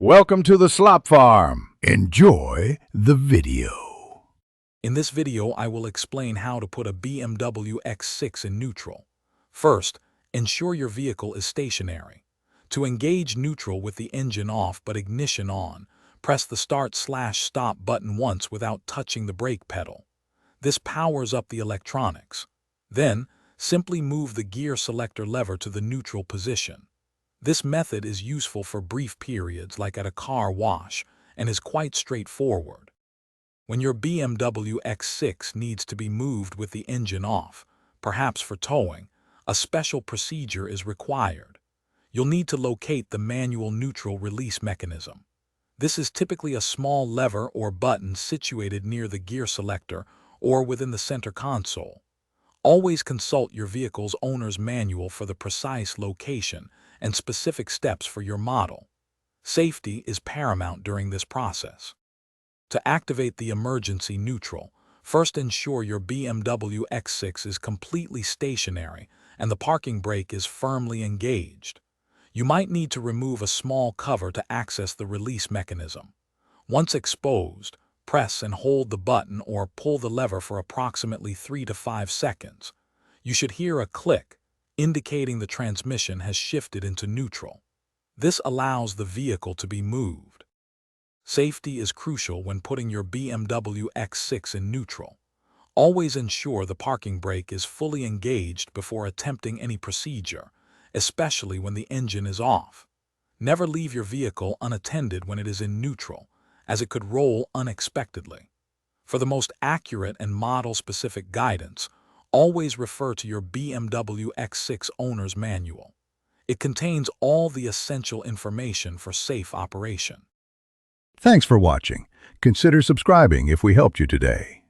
Welcome to the Slop Farm. Enjoy the video. In this video, I will explain how to put a BMW X6 in neutral. First, ensure your vehicle is stationary. To engage neutral with the engine off but ignition on, press the start/stop button once without touching the brake pedal. This powers up the electronics. Then, simply move the gear selector lever to the neutral position. This method is useful for brief periods like at a car wash and is quite straightforward. When your BMW X6 needs to be moved with the engine off, perhaps for towing, a special procedure is required. You'll need to locate the manual neutral release mechanism. This is typically a small lever or button situated near the gear selector or within the center console. Always consult your vehicle's owner's manual for the precise location and specific steps for your model. Safety is paramount during this process. To activate the emergency neutral, first ensure your BMW X6 is completely stationary and the parking brake is firmly engaged. You might need to remove a small cover to access the release mechanism. Once exposed, press and hold the button or pull the lever for approximately 3 to 5 seconds. You should hear a click, indicating the transmission has shifted into neutral. This allows the vehicle to be moved. Safety is crucial when putting your BMW X6 in neutral. Always ensure the parking brake is fully engaged before attempting any procedure, especially when the engine is off. Never leave your vehicle unattended when it is in neutral, as it could roll unexpectedly. For the most accurate and model-specific guidance, always refer to your BMW X6 owner's manual. It contains all the essential information for safe operation. Thanks for watching. Consider subscribing if we helped you today.